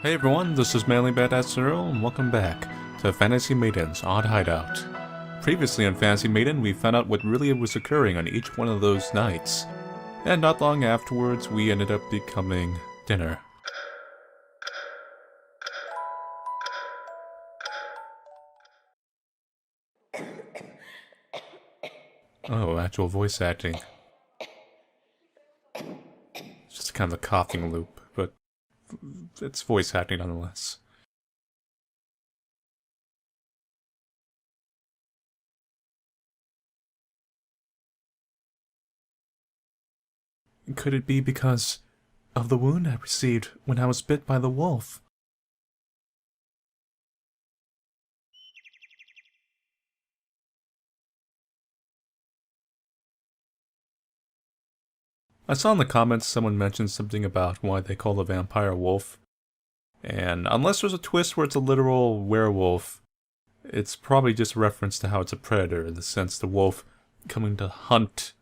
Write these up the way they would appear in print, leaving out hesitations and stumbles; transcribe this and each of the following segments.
Hey everyone, this is Manly Badass Earl, and welcome back to Fantasy Maiden's Odd Hideout. Previously on Fantasy Maiden, we found out what really was occurring on each one of those nights, and not long afterwards, we ended up becoming dinner. Oh, actual voice acting. It's just kind of a coughing loop, but it's voice acting nonetheless. Could it be because of the wound I received when I was bit by the wolf? I saw in the comments someone mentioned something about why they call the vampire wolf. And unless there's a twist where it's a literal werewolf, it's probably just a reference to how it's a predator, in the sense the wolf coming to hunt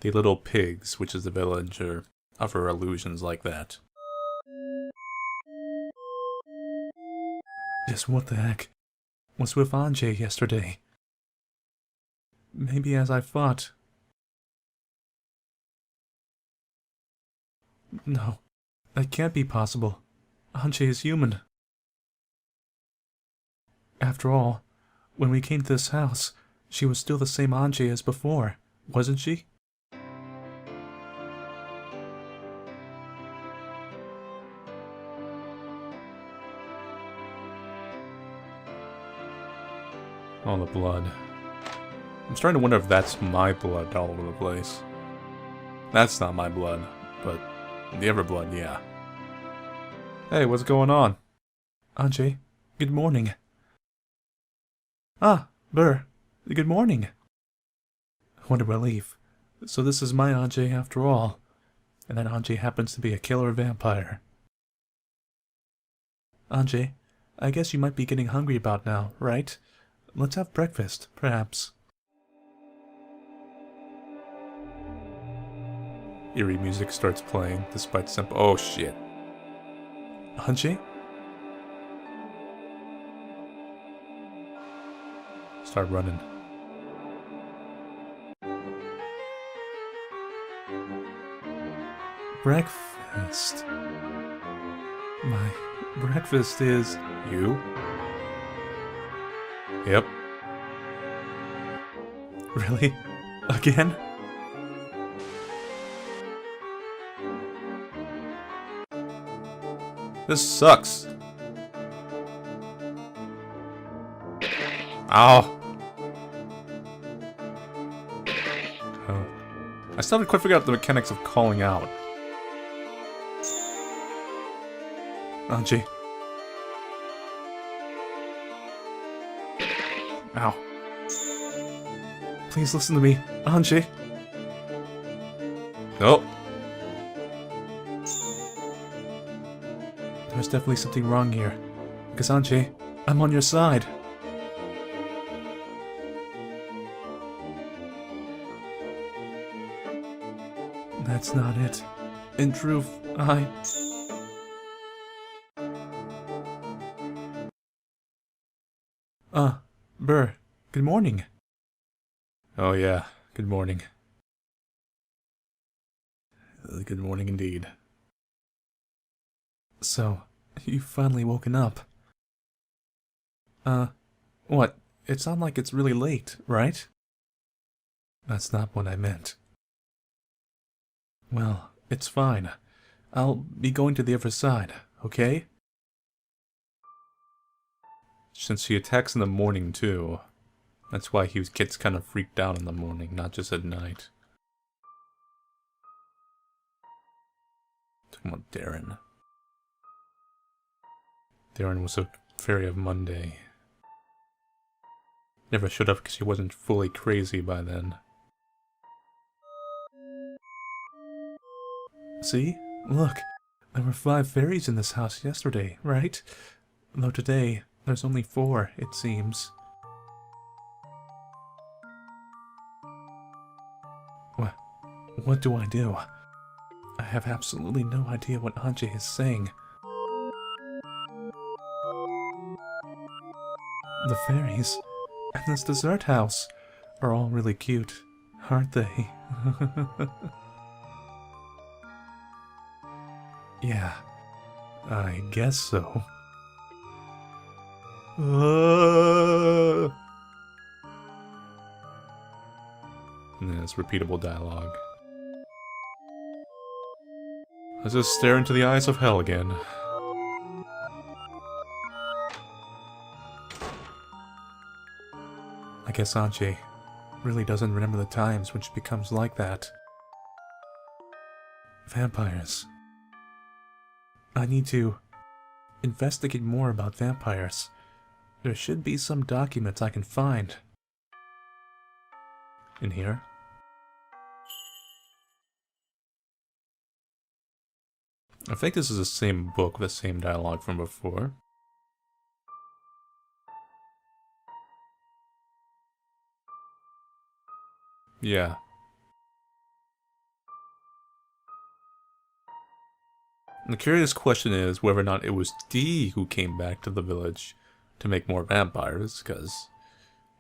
the little pigs, which is the village, or other illusions like that. Just what the heck was with Anjay yesterday? Maybe as I thought. No, that can't be possible. Anjay is human. After all, when we came to this house, she was still the same Anjay as before, wasn't she? All the blood. I'm starting to wonder if that's my blood all over the place. That's not my blood, but the other blood, yeah. Hey, what's going on? Anjay, good morning. Ah, Burr, good morning. What a relief. So this is my Anjay after all. And that Anjay happens to be a killer vampire. Anjay, I guess you might be getting hungry about now, right? Let's have breakfast, perhaps. Eerie music starts playing, despite simple— oh shit. Anjay? Start running. Breakfast. My breakfast is— you? Yep. Really? Again? This sucks. Ow. Oh. I still haven't quite figured out the mechanics of calling out. Anjay. Ow. Please listen to me, Anjay. Oh. There's definitely something wrong here. Because Anjay, I'm on your side. That's not it. In truth, Burr, good morning. Oh yeah, good morning. Good morning indeed. So, you've finally woken up. What? It's not like it's really late, right? That's not what I meant. Well, it's fine. I'll be going to the other side, okay? Since he attacks in the morning, too. That's why he gets kind of freaked out in the morning, not just at night. Talking about Darren. Darren was a fairy of Monday. Never showed up because he wasn't fully crazy by then. See? Look, there were 5 fairies in this house yesterday, right? Though today, there's only 4, it seems. What do I do? I have absolutely no idea what Anjay is saying. The fairies and this dessert house are all really cute, aren't they? Yeah, I guess so. And it's repeatable dialogue. Let's just stare into the eyes of hell again. I guess Anche really doesn't remember the times when she becomes like that. Vampires. I need to investigate more about vampires. There should be some documents I can find. In here? I think this is the same book, the same dialogue from before. Yeah. And the curious question is whether or not it was Dee who came back to the village to make more vampires, because,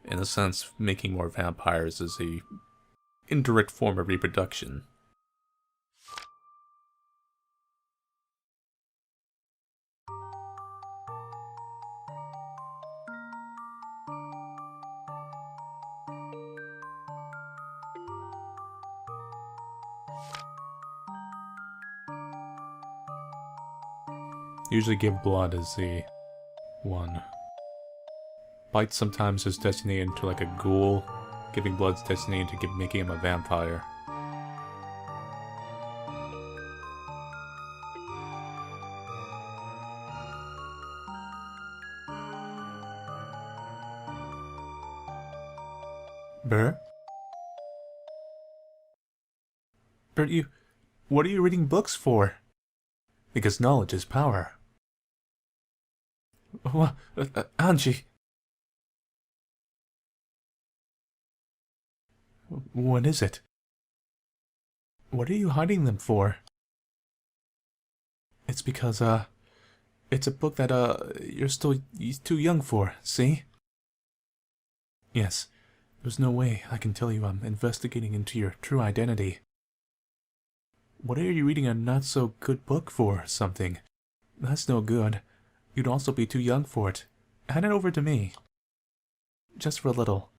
in a sense, making more vampires is a indirect form of reproduction. Usually give blood as the one. Bite sometimes is designated into like a ghoul. Giving blood is designated to making him a vampire. Bert? Bert, what are you reading books for? Because knowledge is power. What? Angie? What is it? What are you hiding them for? It's because, it's a book that, you're too young for, see? Yes, there's no way I can tell you I'm investigating into your true identity. What are you reading a not-so-good book for, something? That's no good. You'd also be too young for it. Hand it over to me. Just for a little.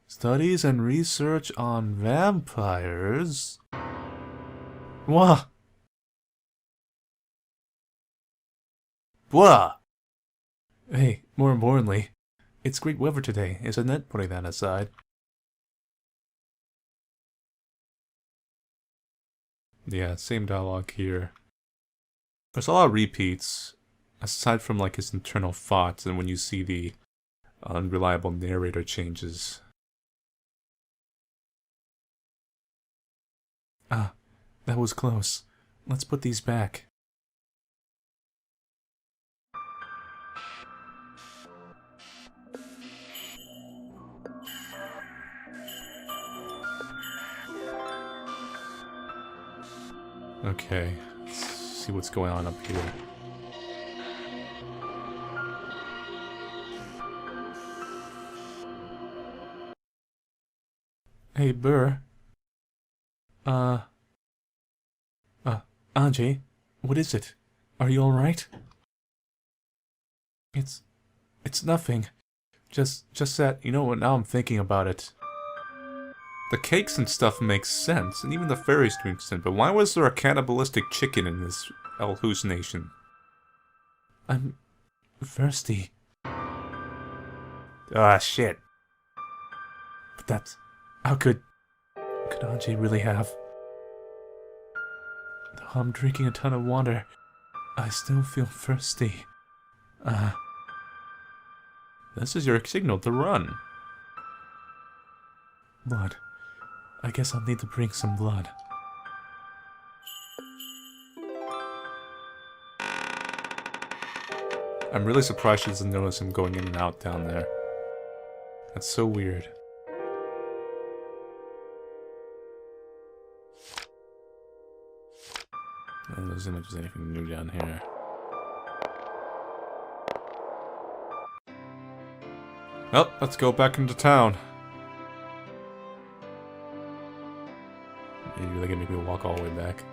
Studies and research on vampires? What? Blah! Hey, more importantly, it's great weather today, isn't it? Putting that aside. Yeah, same dialogue here. There's a lot of repeats, aside from like his internal thoughts and when you see the unreliable narrator changes. Ah, that was close. Let's put these back. Okay, let's see what's going on up here. Hey, Burr. Anjay, what is it? Are you alright? It's nothing. Just that, you know what, now I'm thinking about it. The cakes and stuff makes sense, and even the fairies make sense, but why was there a cannibalistic chicken in this hallucination? I'm thirsty. Ah, shit. But that's... how could Anjay really have... Though I'm drinking a ton of water, I still feel thirsty. This is your signal to run. Blood. I guess I'll need to bring some blood. I'm really surprised she doesn't notice him going in and out down there. That's so weird. I don't know if there's anything new down here. Well, let's go back into town. Maybe they're gonna make me walk all the way back.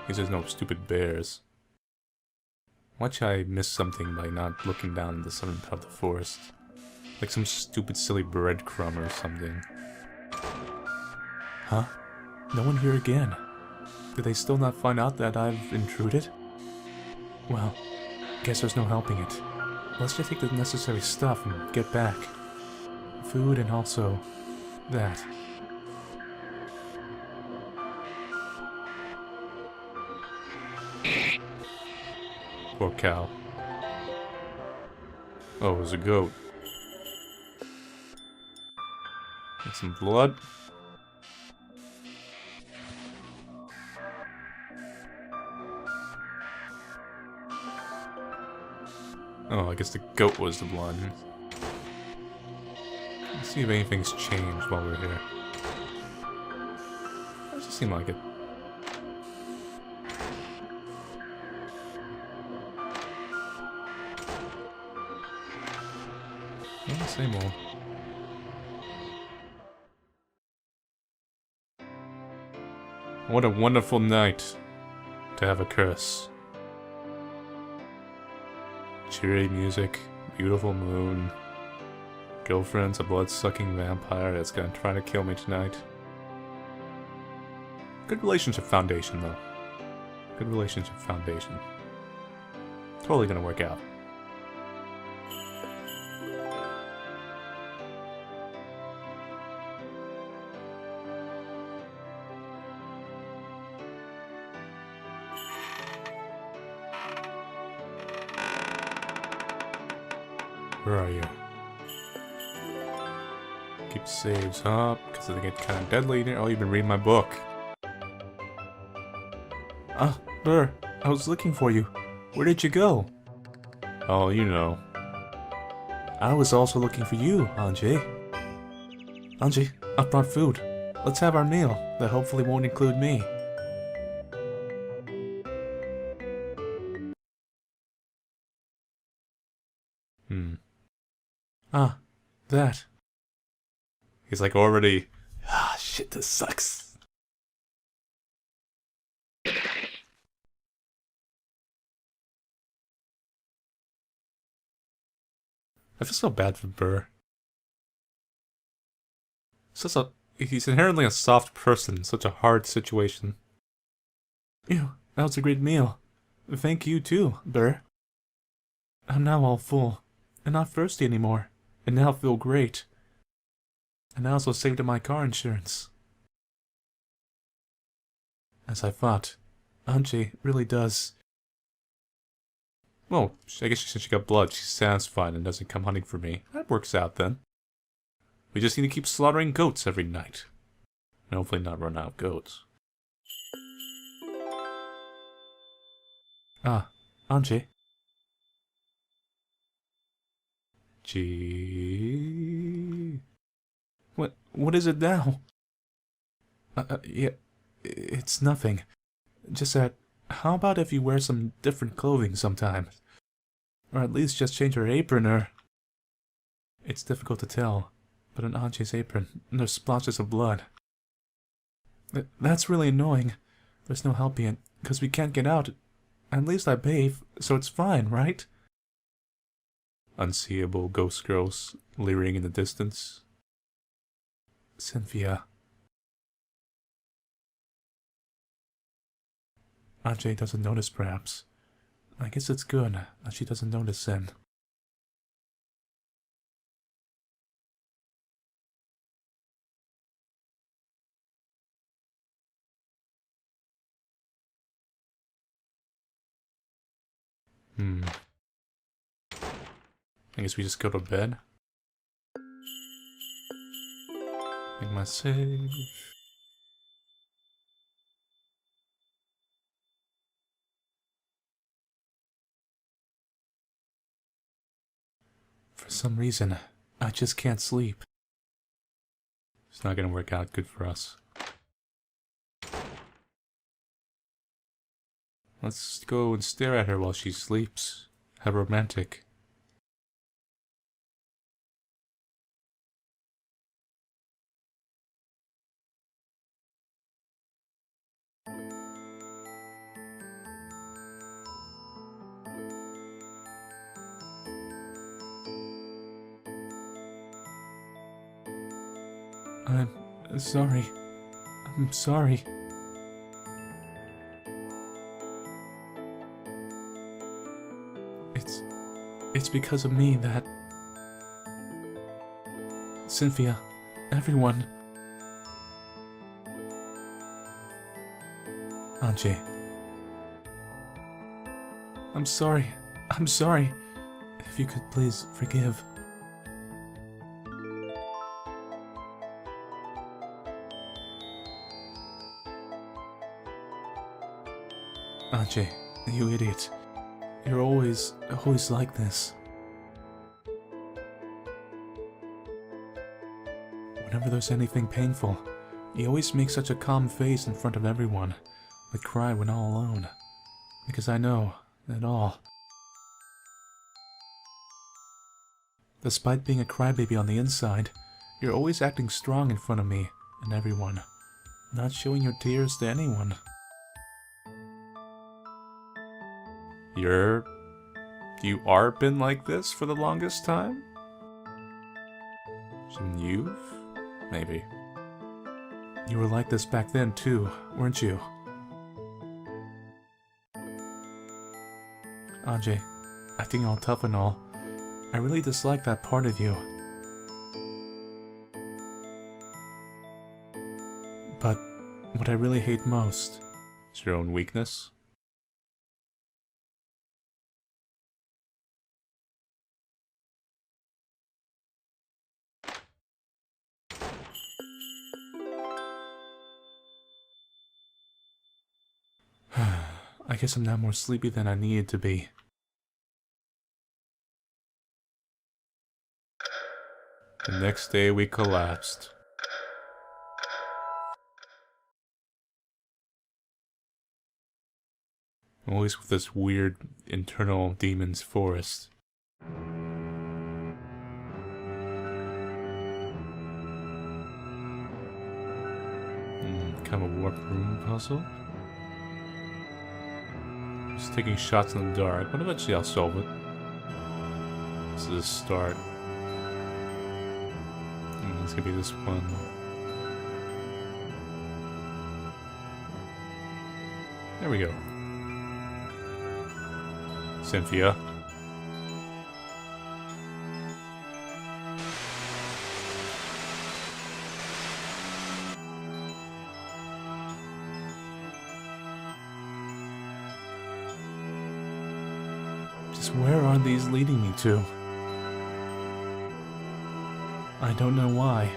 Because there's no stupid bears. Watch I miss something by not looking down the southern part of the forest. Like some stupid silly breadcrumb or something. Huh? No one here again. Did they still not find out that I've intruded? Well, guess there's no helping it. Let's just take the necessary stuff and get back. Food and also that. Poor cow. Oh, it was a goat. Get some blood. Oh, I guess the goat was the blood. Let's see if anything's changed while we're here. Doesn't seem like it. Yeah, same old. What a wonderful night to have a curse. Cheery music, beautiful moon. Girlfriend's a blood-sucking vampire that's gonna try to kill me tonight. Good relationship foundation, though. Good relationship foundation. Totally gonna work out. Where are you? Keep saves up, because they get kind of deadly. Oh, you've been reading my book. Burr, I was looking for you. Where did you go? Oh, you know. I was also looking for you, Anji. Anji, I've brought food. Let's have our meal. That hopefully won't include me. Ah, that. He's like already... Ah, shit, this sucks. I feel so bad for Burr. He's inherently a soft person in such a hard situation. Ew, that was a great meal. Thank you too, Burr. I'm now all full, and not thirsty anymore, and now feel great. And I also saved up my car insurance. As I thought, Anji really does. Well, I guess since she got blood, she's satisfied and doesn't come hunting for me. That works out then. We just need to keep slaughtering goats every night. And hopefully not run out of goats. Ah, Anji. Gee. What is it now? Yeah, it's nothing. Just that, how about if you wear some different clothing sometimes? Or at least just change your apron or... It's difficult to tell, but on Anji's apron, there's splotches of blood. That's really annoying. There's no helping it, because we can't get out. At least I bathe, so it's fine, right? Unseeable ghost girls leering in the distance. Cynthia. Anji doesn't notice, perhaps. I guess it's good that she doesn't notice then. I guess we just go to bed. Make my save. For some reason, I just can't sleep. It's not gonna work out good for us. Let's go and stare at her while she sleeps. How romantic. I'm sorry. I'm sorry. It's because of me that... Cynthia, everyone... Anji. I'm sorry. I'm sorry. If you could please forgive. Anji, you idiot. You're always like this. Whenever there's anything painful, you always make such a calm face in front of everyone, but cry when all alone. Because I know it all. Despite being a crybaby on the inside, you're always acting strong in front of me and everyone, not showing your tears to anyone. You are been like this for the longest time? You've? Maybe. You were like this back then too, weren't you? Anji, acting all tough and all, I really dislike that part of you. But what I really hate most is your own weakness. I guess I'm now more sleepy than I needed to be. The next day we collapsed. Always with this weird internal demons forest. Kind of a warp room puzzle. Just taking shots in the dark, but eventually I'll solve it. This is a start. It's gonna be this one. There we go. Cynthia. Just where are these leading me to? I don't know why,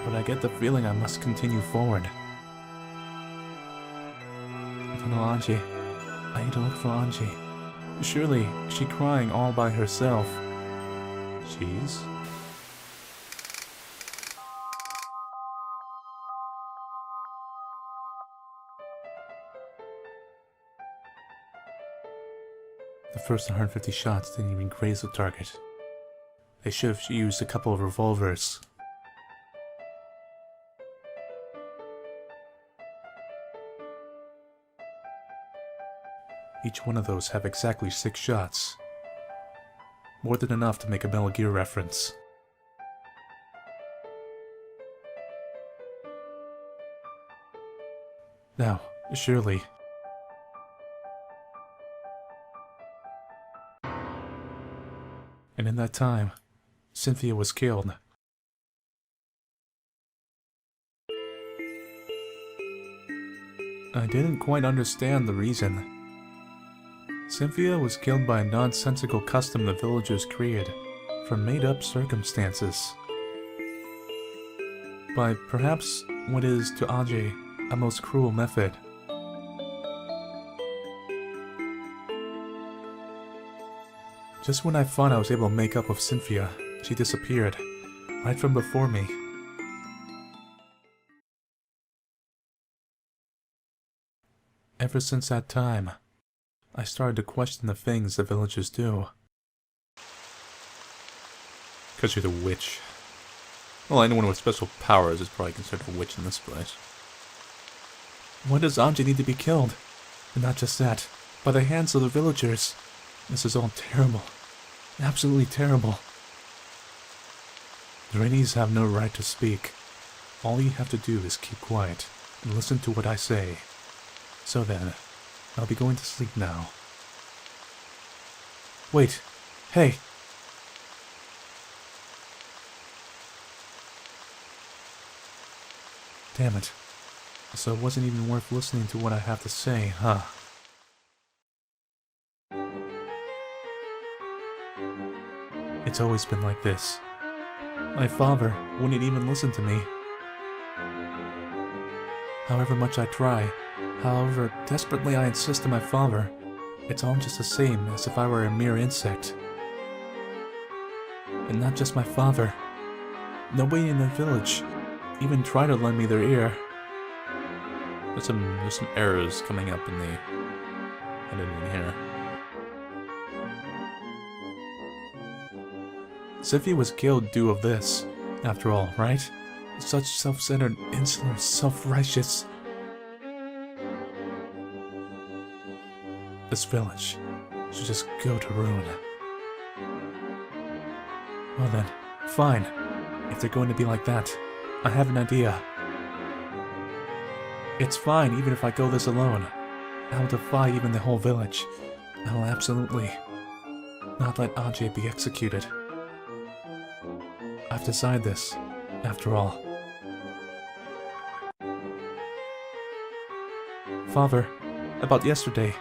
but I get the feeling I must continue forward. No, Anji. I need to look for Anji. Surely, she's crying all by herself. She's? The first 150 shots didn't even graze the target. They should have used a couple of revolvers. Each one of those have exactly 6 shots. More than enough to make a Metal Gear reference. Now, surely... And in that time, Cynthia was killed. I didn't quite understand the reason. Cynthia was killed by a nonsensical custom the villagers created from made-up circumstances. By perhaps what is to Anji a most cruel method. Just when I thought I was able to make up with Cynthia, she disappeared, right from before me. Ever since that time, I started to question the things the villagers do. Because you're the witch. Well, anyone with special powers is probably considered a witch in this place. Why does Anji need to be killed? And not just that, by the hands of the villagers. This is all terrible. Absolutely terrible. The Rainis have no right to speak. All you have to do is keep quiet and listen to what I say. So then, I'll be going to sleep now. Wait! Hey! Damn it. So it wasn't even worth listening to what I have to say, huh? It's always been like this. My father wouldn't even listen to me. However much I try, however desperately I insist on my father, it's all just the same as if I were a mere insect. And not just my father. Nobody in the village even tried to lend me their ear. There's some errors coming up in the editing here. Sylvia was killed due of this, after all, right? Such self-centered, insular, self-righteous. This village should just go to ruin. Well then, fine. If they're going to be like that, I have an idea. It's fine even if I go this alone. I'll defy even the whole village. I'll absolutely not let Ajay be executed. I've decided this, after all. Father, about yesterday,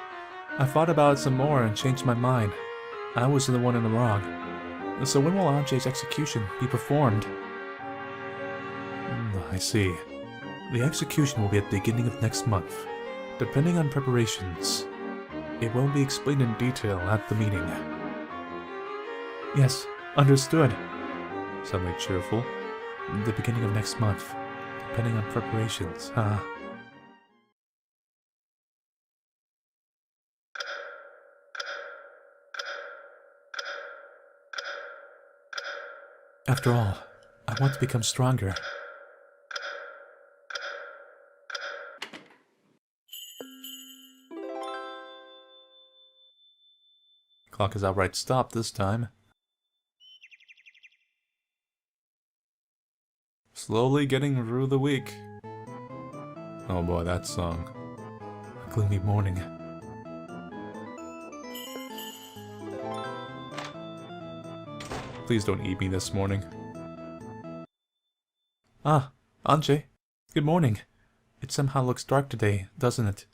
I thought about it some more and changed my mind. I was the one in the wrong. So when will Ajay's execution be performed? I see. The execution will be at the beginning of next month, depending on preparations. It won't be explained in detail at the meeting. Yes, understood. Suddenly cheerful. The beginning of next month, depending on preparations, huh? After all, I want to become stronger. Clock is outright stopped this time. Slowly getting through the week. Oh boy, that song. A gloomy morning. Please don't eat me this morning. Ah, Anjay. Good morning. It somehow looks dark today, doesn't it?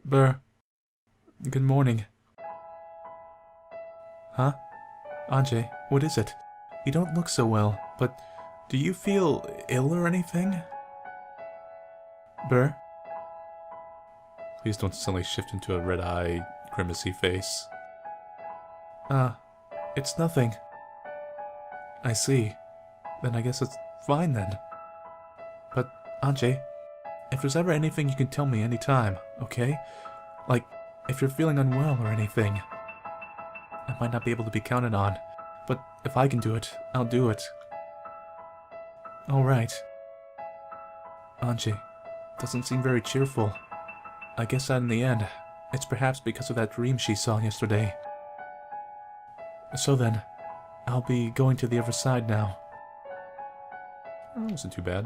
Burr. Good morning. Huh? Ajay, what is it? You don't look so well, but do you feel ill or anything? Burr? Please don't suddenly shift into a red-eye, grimacy face. It's nothing. I see. Then I guess it's fine then. But, Ajay, if there's ever anything you can tell me anytime, okay? Like, if you're feeling unwell or anything. I might not be able to be counted on, but if I can do it, I'll do it. Alright. Ajay, doesn't seem very cheerful. I guess that in the end, it's perhaps because of that dream she saw yesterday. So then, I'll be going to the other side now. Oh, that wasn't too bad.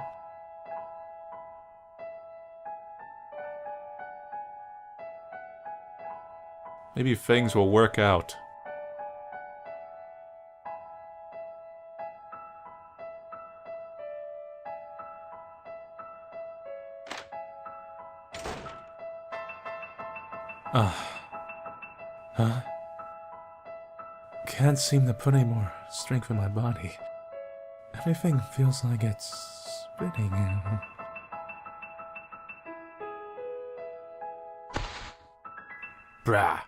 Maybe things will work out. Huh? Can't seem to put any more strength in my body. Everything feels like it's spinning. Brah.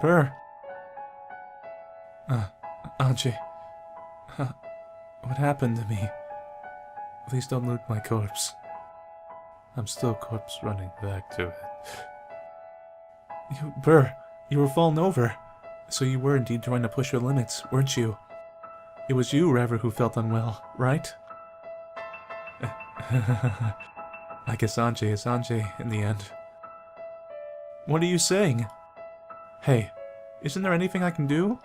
Burr. Ajay. What happened to me? Please don't loot my corpse. I'm still corpse running back to it. Burr, you were falling over. So you were indeed trying to push your limits, weren't you? It was you, rather, who felt unwell, right? I guess Ajay is Ajay in the end. What are you saying? Hey, isn't there anything I can do?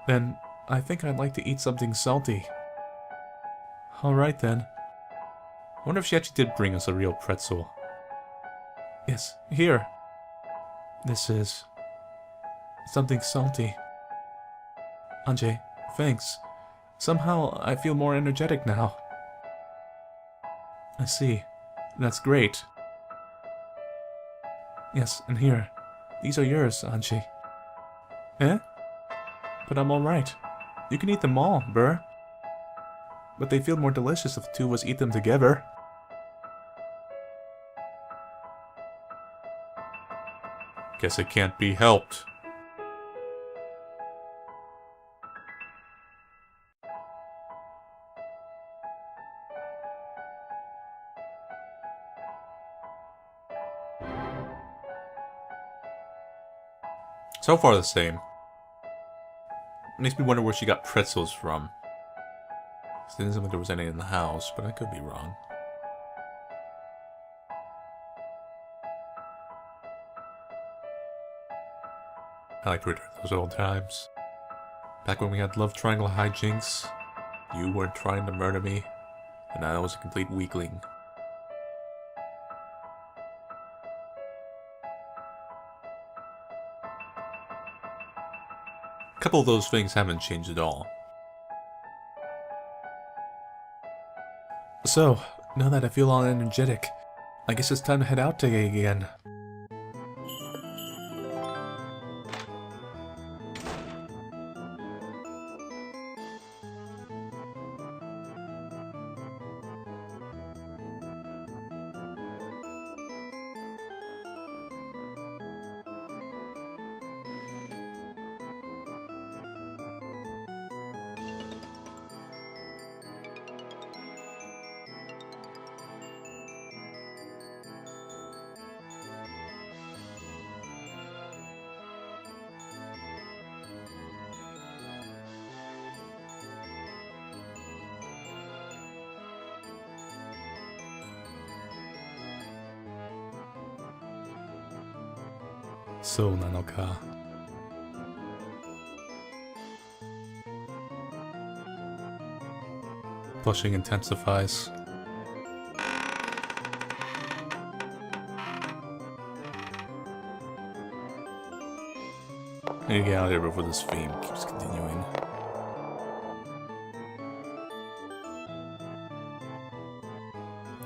Then I think I'd like to eat something salty. Alright then. I wonder if she actually did bring us a real pretzel. Yes, here. This is something salty. Anjay, thanks. Somehow I feel more energetic now. I see. That's great. Yes, and here. These are yours, Anjay. Eh? But I'm alright. You can eat them all, Burr. But they feel more delicious if the two of us eat them together. Guess it can't be helped. So far the same. Makes me wonder where she got pretzels from. It didn't seem like there was any in the house, but I could be wrong. I like to return to those old times. Back when we had love triangle hijinks, you weren't trying to murder me, and I was a complete weakling. A couple of those things haven't changed at all. So, now that I feel all energetic, I guess it's time to head out today again. So, Nanoka. Blushing intensifies. I need to get out of here before this theme keeps continuing.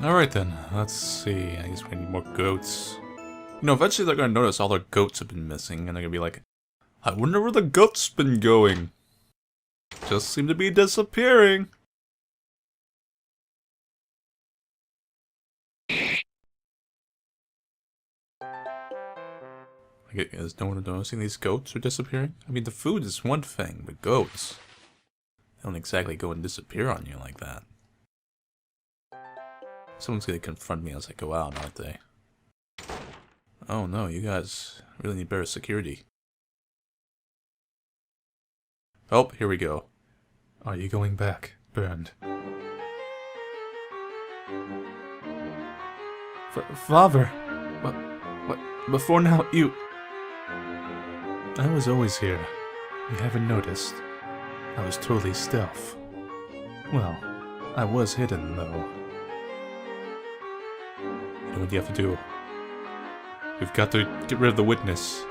Alright then, let's see. I guess we need more goats. You know, eventually they're gonna notice all their goats have been missing, and they're gonna be like, I wonder where the goats been going. Just seem to be disappearing. Like, is no one noticing these goats are disappearing? I mean, the food is one thing, but goats, they don't exactly go and disappear on you like that. Someone's gonna confront me as I go out, aren't they? Oh no, you guys really need better security. Oh, here we go. Are you going back, Bernd? Father! What? Before now, you... I was always here. You haven't noticed. I was totally stealth. Well, I was hidden, though. You know what you have to do? We've got to get rid of the witness.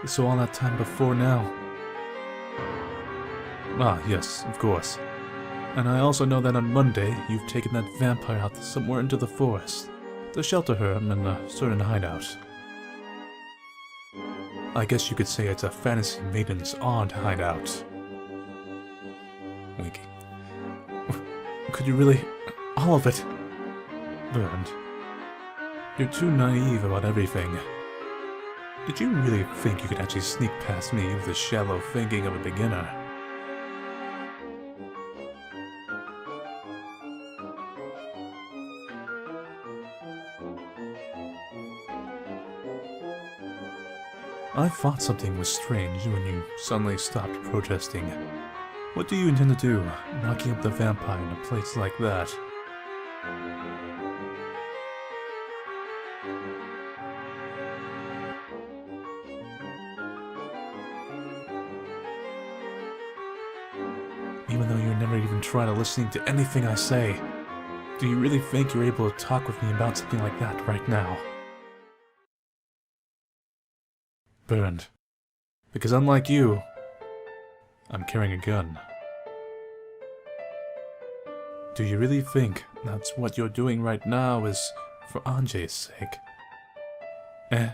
So all that time before now. Ah, yes, of course. And I also know that on Monday, you've taken that vampire out somewhere into the forest to shelter her in a certain hideout. I guess you could say it's a fantasy maiden's odd hideout. Winky. Could you really... all of it? Bernd. You're too naive about everything. Did you really think you could actually sneak past me with the shallow thinking of a beginner? I thought something was strange when you suddenly stopped protesting. What do you intend to do, knocking up the vampire in a place like that? even though you never even try to listen to anything I say. Do you really think you're able to talk with me about something like that right now? Bernd. Because unlike you, I'm carrying a gun. Do you really think that's what you're doing right now is for Anjay's sake? Eh?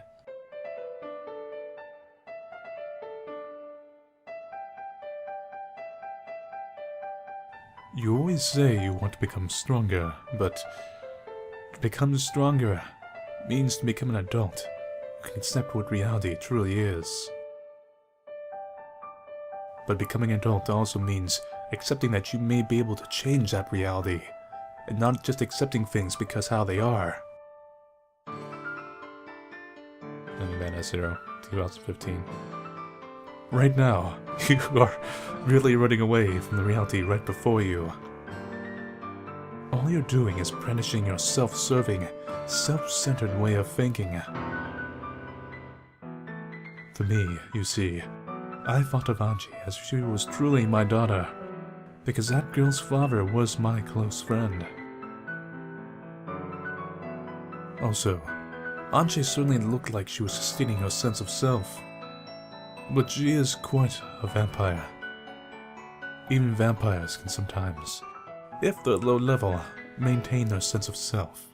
You always say you want to become stronger, but to become stronger means to become an adult who can accept what reality truly is. But becoming an adult also means accepting that you may be able to change that reality, and not just accepting things because how they are. Maiden 0, 2015. Right now, you are really running away from the reality right before you. All you're doing is brandishing your self-serving, self-centered way of thinking. To me, you see, I thought of Anjay as she was truly my daughter, because that girl's father was my close friend. Also, Anjay certainly looked like she was sustaining her sense of self. But she is quite a vampire. Even vampires can sometimes, if they're low level, maintain their sense of self.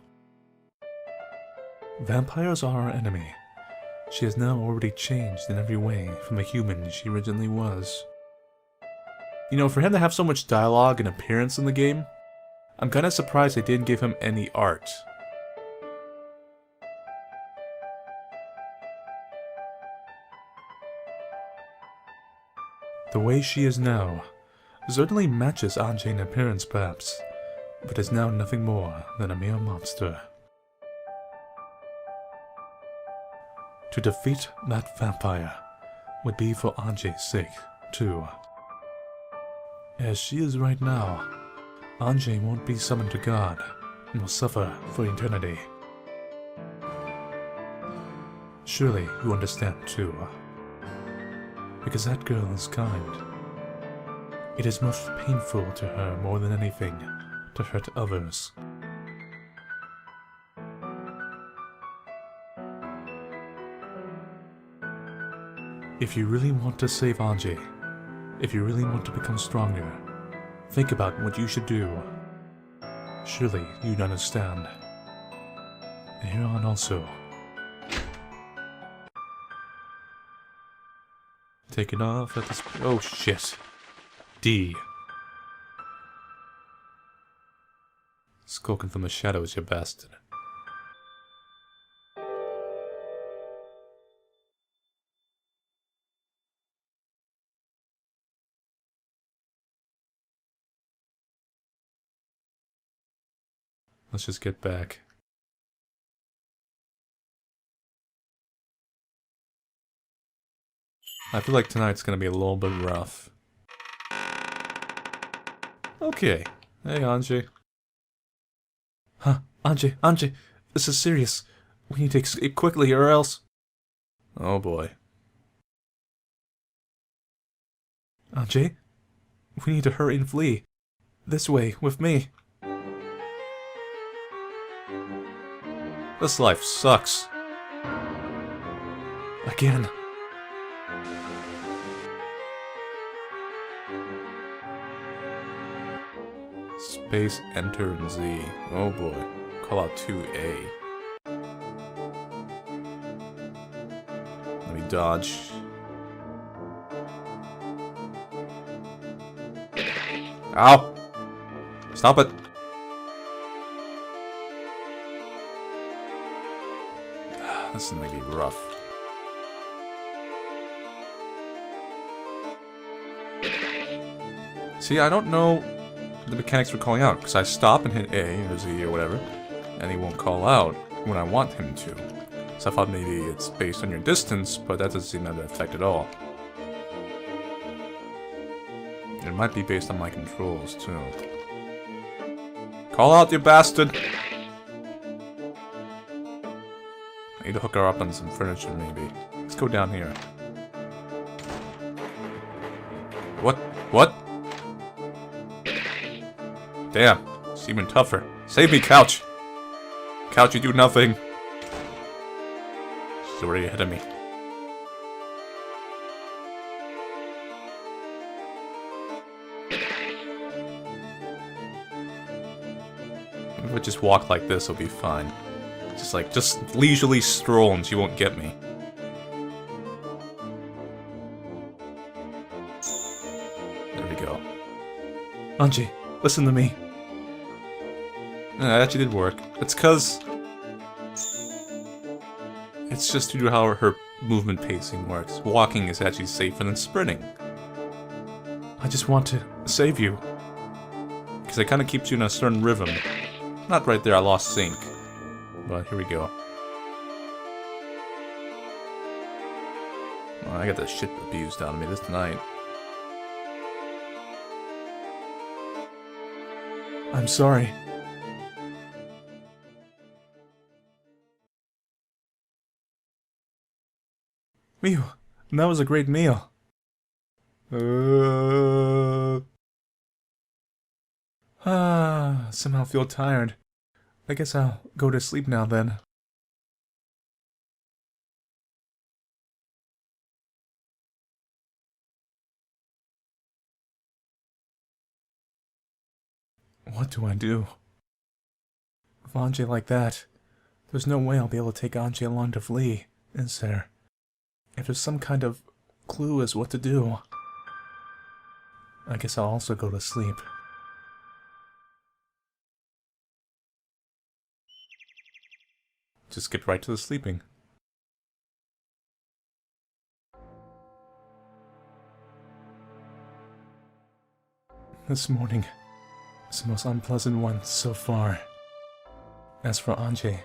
Vampires are our enemy. She has now already changed in every way from the human she originally was. You know, for him to have so much dialogue and appearance in the game, I'm kinda surprised they didn't give him any art. The way she is now certainly matches Anjay in appearance perhaps, but is now nothing more than a mere monster. To defeat that vampire would be for Anjay's sake, too. As she is right now, Anjay won't be summoned to God and will suffer for eternity. Surely you understand too. Because that girl is kind. It is most painful to her more than anything to hurt others. If you really want to save Anjay, if you really want to become stronger, think about what you should do. Surely you'd understand. And here on also. Take it off at this. Oh shit. D. Skulking from the shadows, you bastard. Let's just get back. I feel like tonight's gonna be a little bit rough. Okay. Hey, Anjay. Huh? Anjay, this is serious. We need to escape quickly or else... Oh boy. Anjay? We need to hurry and flee. This way, with me. This life sucks. Again. Space, enter, and Z. Oh boy. Call out 2A. Let me dodge. Ow! Stop it! This is gonna be rough. See, I don't know the mechanics for calling out, because I stop and hit A or Z or whatever, and he won't call out when I want him to. So I thought maybe it's based on your distance, but that doesn't seem to have an effect at all. It might be based on my controls, too. Call out, you bastard! I need to hook her up on some furniture, maybe. Let's go down here. What? What? Damn, it's even tougher. Save me, Couch! Couch, you do nothing. She's already ahead of me. If I just walk like this, it'll be fine. Just leisurely stroll and she won't get me. There we go. Anji, listen to me. That actually did work. It's cause... It's just due to how her movement pacing works. Walking is actually safer than sprinting. I just want to save you. Because it kind of keeps you in a certain rhythm. Not right there, I lost sync. But here we go. Oh, I got the shit abused out of me this night. I'm sorry. Mew, that was a great meal. Somehow feel tired. I guess I'll go to sleep now then. What do I do? With Anji like that, there's no way I'll be able to take Anji along to flee, is there? If there's some kind of clue as what to do, I guess I'll also go to sleep. Just get right to the sleeping. This morning is the most unpleasant one so far. As for Anji.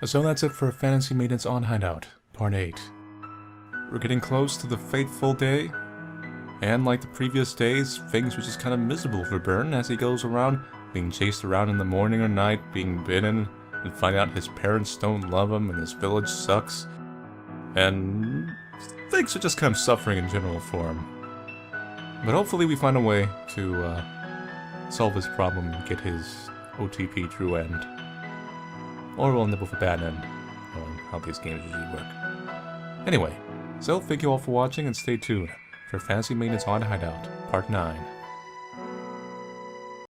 So that's it for Fantasy Maiden's on Hideout, Part 8. We're getting close to the fateful day, and like the previous days, things were just kind of miserable for Bernd as he goes around being chased around in the morning or night, being bitten, and find out his parents don't love him and his village sucks. And things are just kind of suffering in general for him. But hopefully we find a way to solve his problem and get his OTP true end. Or we'll end up with a bad end, knowing how these games usually work. Anyway, so thank you all for watching and stay tuned for Fantasy Maiden's on Hideout, Part 9.